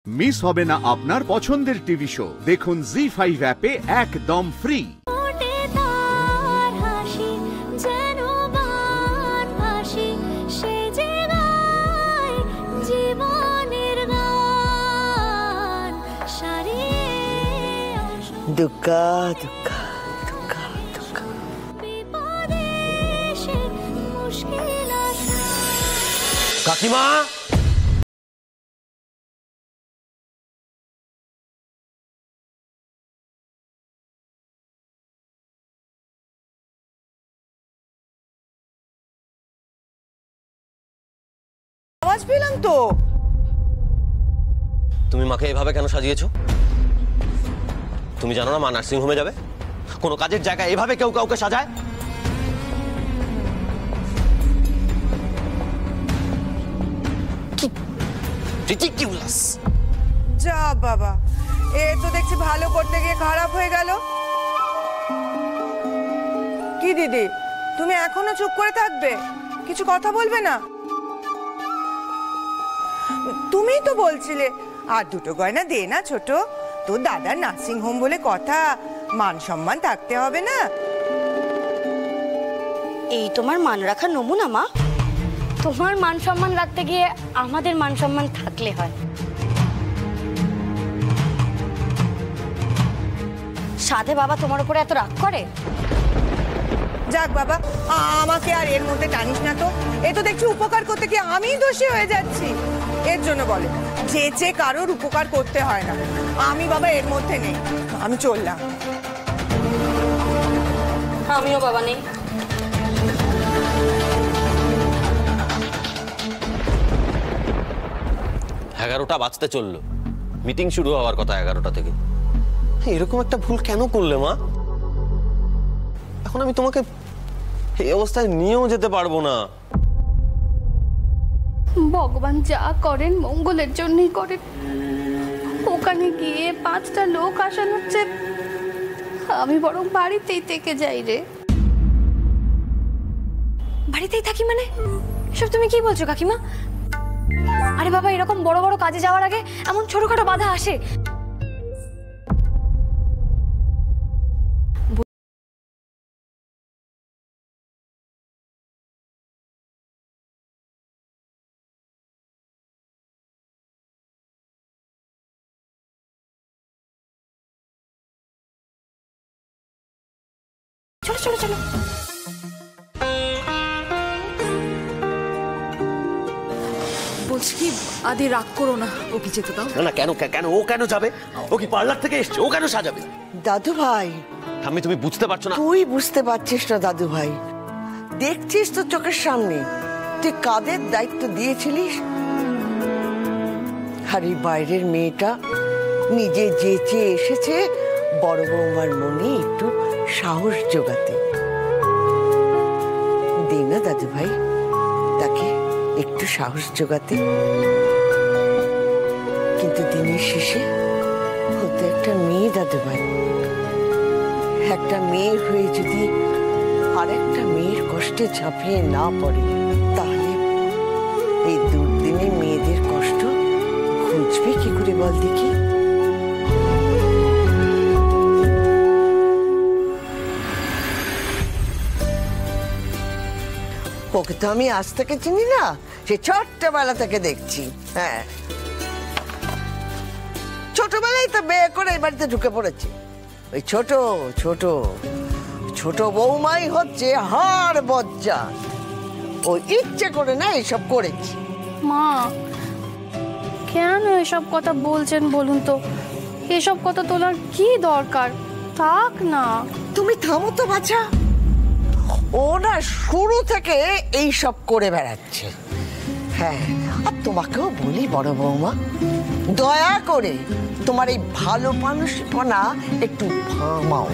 Miss হবে না আপনার পছন্দের টিভি শো। দেখুন জি5 অ্যাপে একদম ফ্রি। দুঃখা দুঃখা দুঃখা দুঃখা কাকিমা, আওয়াজ পেলাম তো। তুমি মাকে এভাবে কেন সাজিয়েছো? তুমি জানো না মা নার্সিং হোমে যাবে? কোনো কাজের জায়গায় এভাবে কেউ কাউকে সাজায়? যা বাবা, এ তো দেখছি ভালো করতে গিয়ে খারাপ হয়ে গেল। কি দিদি, তুমি এখনো চুপ করে থাকবে? কিছু কথা বলবে না? তুমিই তো বলছিলে আর দুটো গয়না দে না ছোট, তোর দাদার নার্সিং হোম বলে কথা, মান সম্মান থাকতে হবে না? এই তোমার মান রাখার নমুনা মা। তোমার মান সম্মান রাখতে গিয়ে আমাদের মান সম্মান থাকলে হয়। সাধে বাবা তোমার উপরে এত রাগ করে? যাক বাবা, আমাকে আর এর মধ্যে টানিস না তো। এ তো দেখছি উপকার করতে গিয়ে আমিই দোষী হয়ে যাচ্ছি। এর জন্য বলে যে কারোর উপকার করতে হয় না। আমি বাবা এর মধ্যে নেই, আমি চললাম। আমিও বাবা নেই। এগারোটা বাজতে চললো, মিটিং শুরু হওয়ার কথা 11টা থেকে। এরকম একটা ভুল কেন করলে মা? এখন আমি তোমাকে এই অবস্থায় নিয়েও যেতে পারবো না। ভগবান যা করেন মঙ্গলের জন্যই করেন। ওখানে গিয়ে 5টা লোক আসানোচ্ছে, আমি বরং বাড়িতেই থেকে যাই রে। বাড়িতেই থাকি মানে? এসব তুমি কি বলছো কাকিমা? আরে বাবা, এরকম বড় বড় কাজে যাওয়ার আগে এমন ছোটখাটো বাধা আসে। চলো চলো চলো। বলছি কি, আদি রাগ করো না, ওকে যেতে দাও। না না, কেন কেন ও কেন যাবে? ও কি পার্লার থেকে এসছে? ও কেন সাজাবে? দাদু ভাই, আমি তুমি বুঝতে পারছো না? তুই বুঝতে পারছিস না দাদু ভাই? দেখছিস তো চোখের সামনে তুই কাদের দায়িত্ব দিয়েছিলিস। আর এই বাইরের মেয়েটা নিজে যেচে এসেছে বড় বৌমার মনে একটু সাহস জোগাতে। দে না দাদু ভাই, তাকে একটু সাহস জোগাতে। কিন্তু দিনের শেষে হতো একটা মেয়ে দাদু ভাই। একটা মেয়ে হয়ে যদি আর একটা মেয়ের কষ্টে ঝাঁপিয়ে না পড়ে, তাহলে এই দুর্দিনে মেয়েদের কষ্ট খুঁজবে কি করে বল দেখি? ওকে তো আমি আজ থেকে চিনি না, সে ছোট্টবেলা থেকে দেখছি। হ্যাঁ, ছোটবেলায় তো বিয়ে করে এই বাড়িতে ঢুকে পড়েছে। ওই ছোট ছোট ছোট বৌমাই হচ্ছে হাড় বজ্জা। ও ইচ্ছে করে না এসব করেছে। মা, কেন এসব কথা বলছেন বলুন তো? এসব কথা তোলার কি দরকার? থাক না। তুমি থামো তো বাছা। ও না শুরু থেকে এই সব করে বেড়াচ্ছে। হ্যাঁ, আর তোমাকেও বলি বড় বৌমা, দয়া করে তোমার এই ভালো মানুষপনা একটু থামাও।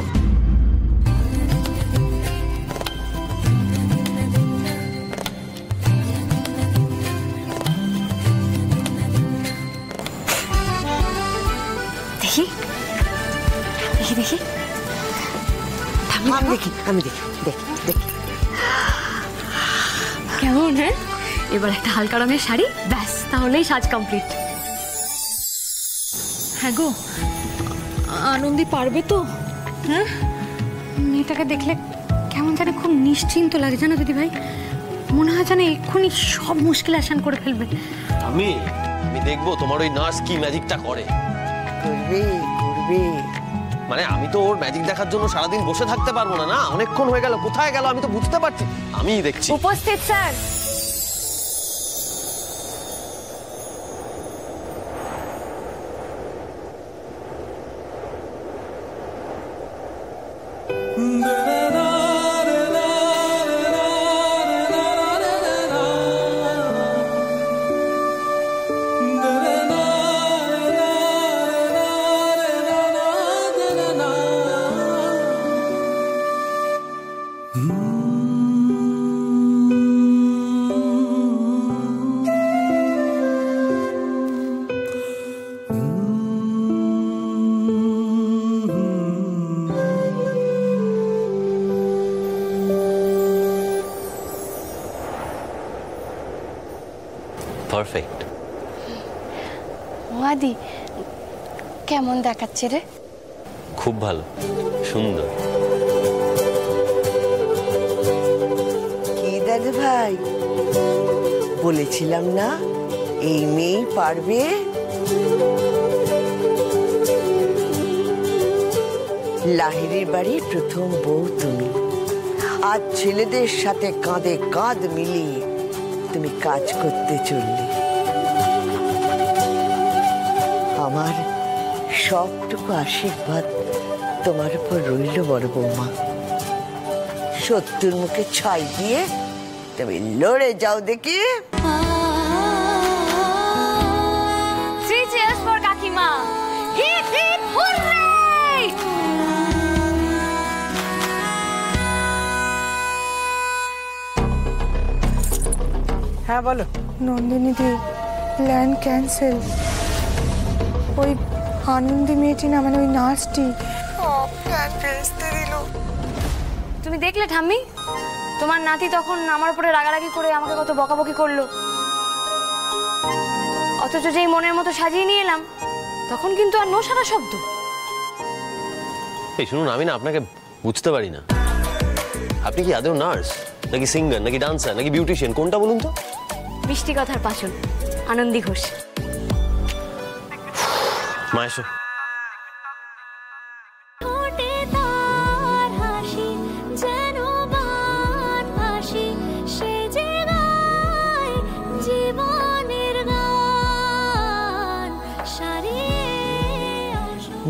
দেখি দেখি দেখি আমি দেখি দেখি দেখি কেমন? হ্যাঁ, এবার একটা হালকা রঙের শাড়ি, ব্যাস তাহলেই সাজ কমপ্লিট। হ্যাঁ গো, আনন্দি পারবে তো? হ্যাঁ, মেয়েটাকে দেখলে কেমন জানি খুব নিশ্চিন্ত লাগে জানো দিদি ভাই, মনে হয় যেন এক্ষুনি সব মুশকিল আসান করে ফেলবে। আমি দেখবো তোমার ওই নার্স কি ম্যাজিকটা করে। করবে করবে। মানে আমি তো ওর ম্যাজিক দেখার জন্য সারাদিন বসে থাকতে পারবো না। না, অনেকক্ষণ হয়ে গেল, কোথায় গেল আমি তো বুঝতে পারছি। আমিই দেখছি। উপস্থিত স্যার। পারফেক্ট। মাদি কেমন দেখাচ্ছে রে? খুব ভালো, সুন্দর। কি দাদু ভাই, বলেছিলাম না এই মেয়ে পারবে। লাহিড়ির বাড়ির প্রথম বউ তুমি, আজ ছেলেদের সাথে কাঁধে কাঁধ মিলিয়ে তুমি কাজ করতে চললে। আমার সবটুকু আশীর্বাদ তোমার উপর রইল বড় বৌমা। শত্রুর মুখে ছাই দিয়ে তুমি লড়ে যাও দেখি। থ্রি চিয়ার্স ফর কাকিমা। Hip hip hurray! হ্যাঁ বলো। Nandini di, plan cancel. ওই আনন্দি মেয়েটি না, মানে ওই নার্সটি প্ল্যান ভেস্তে দিল। তুমি দেখলে ঠাম্মি, তোমার নাতি তখন আমার উপরে রাগারাগি করে আমাকে কত বকাবকি করলো, অথচ যেই মনের মতো সাজিয়ে নিয়ে এলাম তখন কিন্তু আর নো সারা শব্দ। এই শুনুন, আমি না আপনাকে বুঝতে পারি না। আপনি কি আদৌ নার্স নাকি সিঙ্গার নাকি ডান্সার নাকি বিউটিশিয়ান, কোনটা বলুন তো? মিষ্টি কথার পাশন, আনন্দি ঘোষ। মা এসো।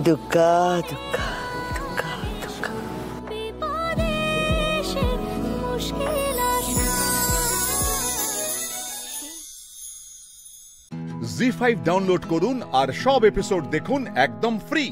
দুঃখা দুঃখা দুঃখা দুঃখা। জি5 ডাউনলোড করুন আর সব এপিসোড দেখুন একদম ফ্রি।